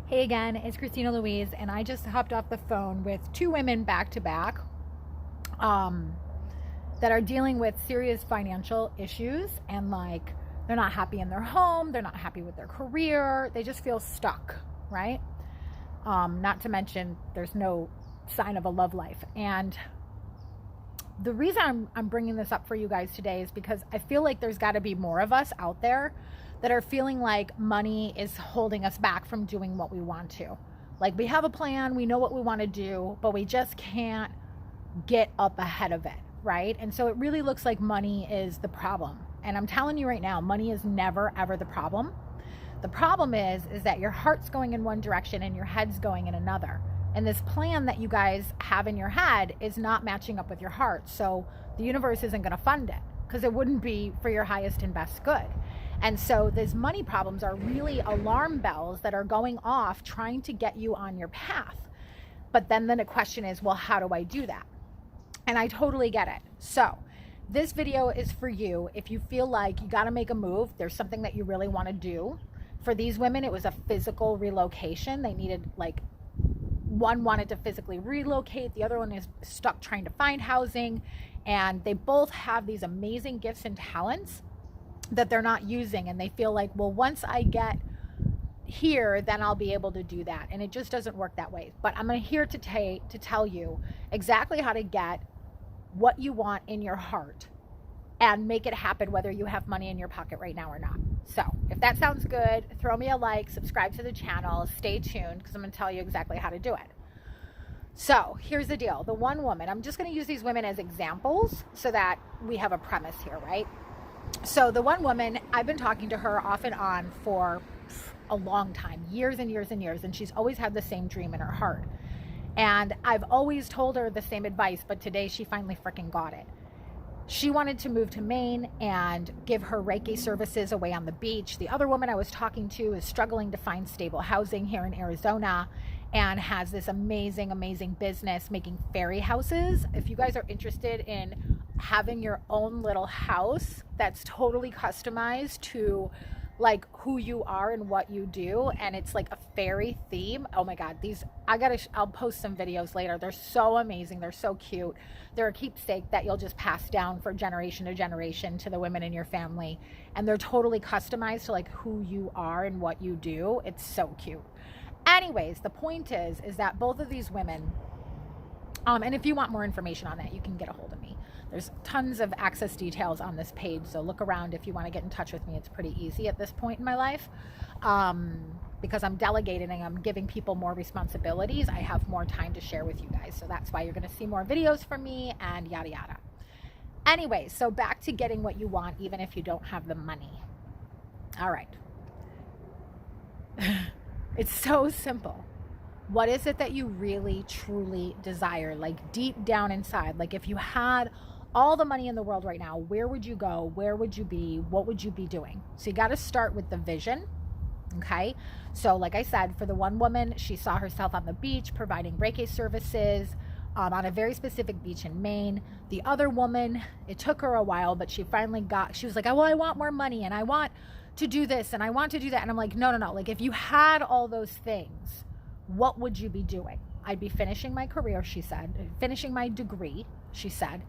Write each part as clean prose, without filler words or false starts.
Hey again, it's Christina Louise, and I just hopped off the phone with two women back to back that are dealing with serious financial issues, and like they're not happy in their home, they're not happy with their career, they just feel stuck, right? Not to mention there's no sign of a love life. And the reason I'm bringing this up for you guys today is because I feel like there's got to be more of us out there that are feeling like money is holding us back from doing what we want to. Like, we have a plan, we know what we want to do, but we just can't get up ahead of it, right? And so it really looks like money is the problem. And I'm telling you right now, money is never ever the problem. The problem is that your heart's going in one direction and your head's going in another. And this plan that you guys have in your head is not matching up with your heart. So the universe isn't going to fund it because it wouldn't be for your highest and best good. And so these money problems are really alarm bells that are going off trying to get you on your path. But then the question is, well, how do I do that? And I totally get it. So this video is for you if you feel like you got to make a move. There's something that you really want to do. For these women, it was a physical relocation. They needed, like, one wanted to physically relocate. The other one is stuck trying to find housing. And they both have these amazing gifts and talents that they're not using, and they feel like, well, once I get here, then I'll be able to do that. And it just doesn't work that way. But I'm here to tell you exactly how to get what you want in your heart and make it happen, whether you have money in your pocket right now or not. So if that sounds good, throw me a like, subscribe to the channel, stay tuned, because I'm going to tell you exactly how to do it. So here's the deal. The one woman, I'm just going to use these women as examples so that we have a premise here, right? So the one woman, I've been talking to her off and on for a long time, years and years and years, and she's always had the same dream in her heart. And I've always told her the same advice, but today she finally freaking got it. She wanted to move to Maine and give her Reiki services away on the beach. The other woman I was talking to is struggling to find stable housing here in Arizona and has this amazing, amazing business making fairy houses. If you guys are interested in having your own little house that's totally customized to like who you are and what you do, and it's like a fairy theme, oh my god, these I'll post some videos later. They're so amazing, they're so cute. They're a keepsake that you'll just pass down for generation to generation to the women in your family, and they're totally customized to like who you are and what you do. It's so cute. Anyways, the point is that both of these women, and if you want more information on that, you can get a hold of me. There's tons of access details on this page, so look around if you want to get in touch with me. It's pretty easy at this point in my life, because I'm delegating and I'm giving people more responsibilities. I have more time to share with you guys, so that's why you're going to see more videos from me and yada yada. Anyway, so back to getting what you want even if you don't have the money. All right. It's so simple. What is it that you really, truly desire, like deep down inside? Like, if you had all the money in the world right now, where would you go? Where would you be? What would you be doing? So you got to start with the vision. Okay. So like I said, for the one woman, she saw herself on the beach providing Reiki services on a very specific beach in Maine. The other woman, it took her a while, but she finally she was like, oh, well, I want more money and I want to do this and I want to do that. And I'm like, no. Like, if you had all those things, what would you be doing? I'd be finishing my career, she said, finishing my degree, she said.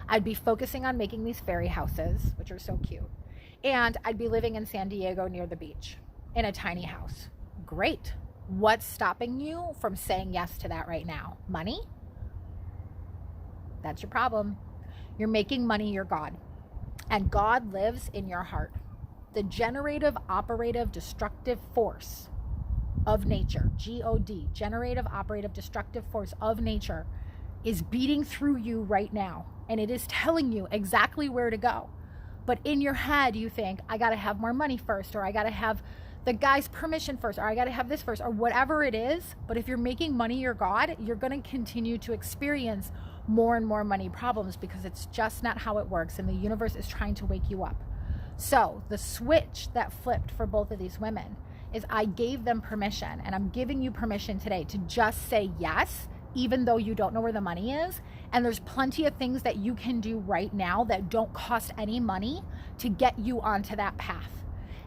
I'd be focusing on making these fairy houses, which are so cute. And I'd be living in San Diego near the beach in a tiny house. Great. What's stopping you from saying yes to that right now? Money? That's your problem. You're making money your God. And God lives in your heart. The generative, operative, destructive force of nature, G.O.D, generative, operative, destructive force of nature, is beating through you right now. And it is telling you exactly where to go. But in your head, you think, I got to have more money first, or I got to have the guy's permission first, or I got to have this first, or whatever it is. But if you're making money your God, you're going to continue to experience more and more money problems, because it's just not how it works. And the universe is trying to wake you up. So the switch that flipped for both of these women is I gave them permission, and I'm giving you permission today to just say yes, even though you don't know where the money is. And there's plenty of things that you can do right now that don't cost any money to get you onto that path.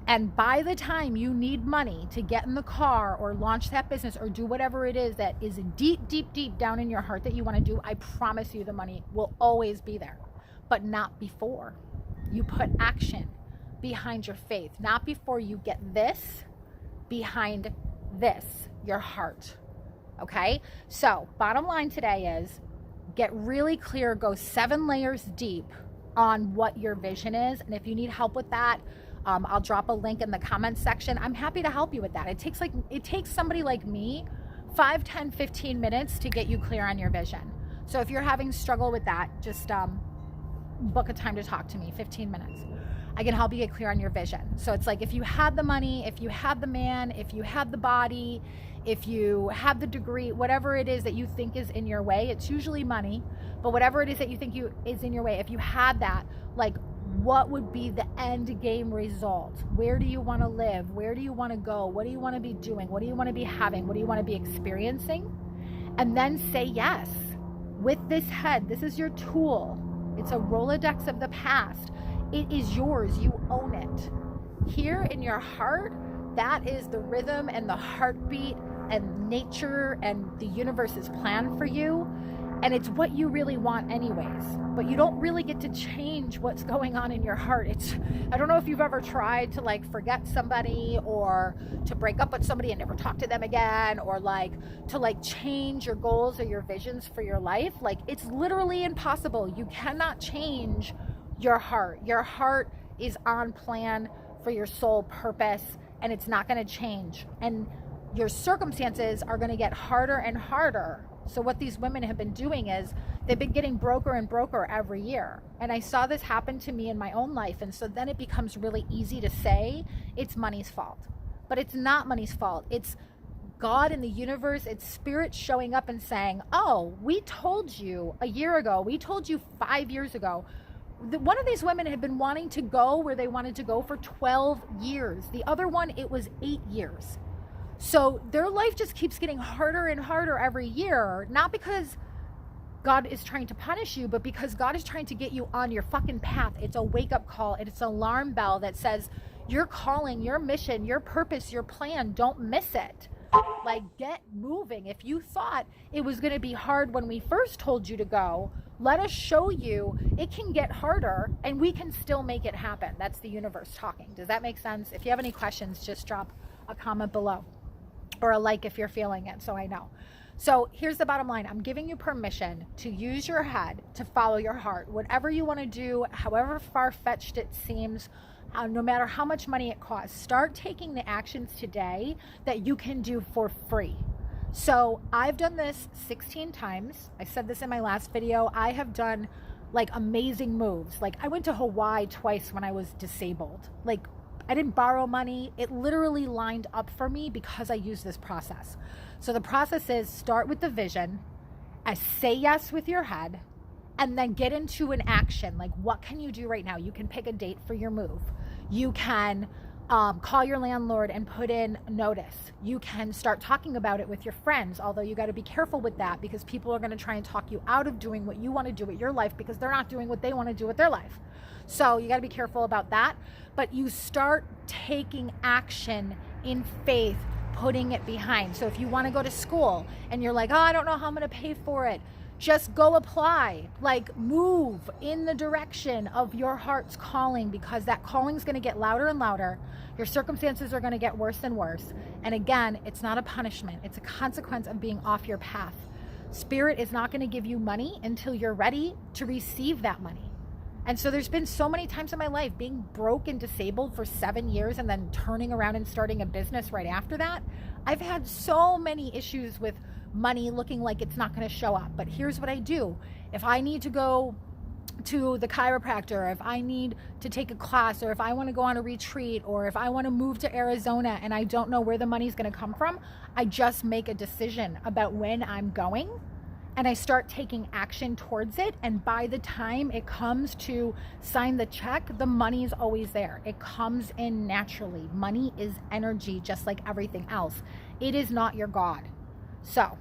And by the time you need money to get in the car or launch that business or do whatever it is that is deep, deep, deep down in your heart that you want to do, I promise you the money will always be there, but not before you put action behind your faith, not before you get this behind this, your heart. Okay? So bottom line today is get really clear, go 7 layers deep on what your vision is. And if you need help with that, I'll drop a link in the comments section. I'm happy to help you with that. It takes somebody like me 5, 10, 15 minutes to get you clear on your vision. So if you're having struggle with that, just book a time to talk to me, 15 minutes. I can help you get clear on your vision. So it's like, if you had the money, if you had the man, if you had the body, if you have the degree, whatever it is that you think is in your way, it's usually money, but whatever it is that you think is in your way, if you had that, like, what would be the end game result? Where do you want to live? Where do you want to go? What do you want to be doing? What do you want to be having? What do you want to be experiencing? And then say yes. With this head, this is your tool. It's a Rolodex of the past. It is yours. You own it. Here in your heart, that is the rhythm and the heartbeat and nature and the universe's plan for you. And it's what you really want anyways. But you don't really get to change what's going on in your heart. I don't know if you've ever tried to like forget somebody or to break up with somebody and never talk to them again, or like to like change your goals or your visions for your life. Like, it's literally impossible. You cannot change your heart. Your heart is on plan for your soul purpose, and it's not going to change. And your circumstances are going to get harder and harder. So what these women have been doing is they've been getting broker and broker every year. And I saw this happen to me in my own life. And so then it becomes really easy to say it's money's fault. But it's not money's fault. It's God in the universe. It's spirit showing up and saying, oh, we told you a year ago. We told you 5 years ago. One of these women had been wanting to go where they wanted to go for 12 years. The other one, it was 8 years. So their life just keeps getting harder and harder every year, not because God is trying to punish you, but because God is trying to get you on your fucking path. It's a wake-up call. It's an alarm bell that says your calling, your mission, your purpose, your plan, don't miss it. Like, get moving. If you thought it was going to be hard when we first told you to go, let us show you it can get harder and we can still make it happen. That's the universe talking. Does that make sense? If you have any questions, just drop a comment below. Or a like if you're feeling it, so I know. So here's the bottom line. I'm giving you permission to use your head to follow your heart. Whatever you want to do, however far-fetched it seems, no matter how much money it costs, start taking the actions today that you can do for free. So I've done this 16 times. I said this in my last video. I have done like amazing moves. Like, I went to Hawaii twice when I was disabled. Like, I didn't borrow money. It literally lined up for me because I used this process. So the process is start with the vision, say yes with your head, and then get into an action. Like, what can you do right now? You can pick a date for your move. You can call your landlord and put in notice. You can start talking about it with your friends, although you got to be careful with that because people are going to try and talk you out of doing what you want to do with your life because they're not doing what they want to do with their life. So you got to be careful about that. But you start taking action in faith, putting it behind. So if you want to go to school and you're like, oh, I don't know how I'm going to pay for it, just go apply. Like, move in the direction of your heart's calling, because that calling is going to get louder and louder. Your circumstances are going to get worse and worse. And again, it's not a punishment. It's a consequence of being off your path. Spirit is not going to give you money until you're ready to receive that money. And so there's been so many times in my life being broke and disabled for 7 years and then turning around and starting a business right after that. I've had so many issues with money looking like it's not going to show up. But here's what I do. If I need to go to the chiropractor, if I need to take a class, or if I want to go on a retreat, or if I want to move to Arizona and I don't know where the money's going to come from, I just make a decision about when I'm going. And I start taking action towards it. And by the time it comes to sign the check, the money is always there. It comes in naturally. Money is energy, just like everything else. It is not your God. So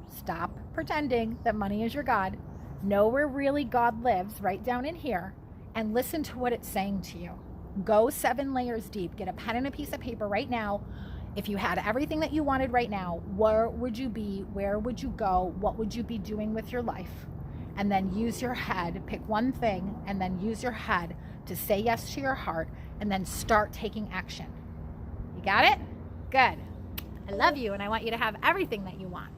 stop pretending that money is your God. Know where really God lives, right down in here, and listen to what it's saying to you. Go 7 layers deep. Get a pen and a piece of paper right now. If you had everything that you wanted right now, where would you be? Where would you go? What would you be doing with your life? And then use your head. Pick one thing and then use your head to say yes to your heart, and then start taking action. You got it? Good. I love you, and I want you to have everything that you want.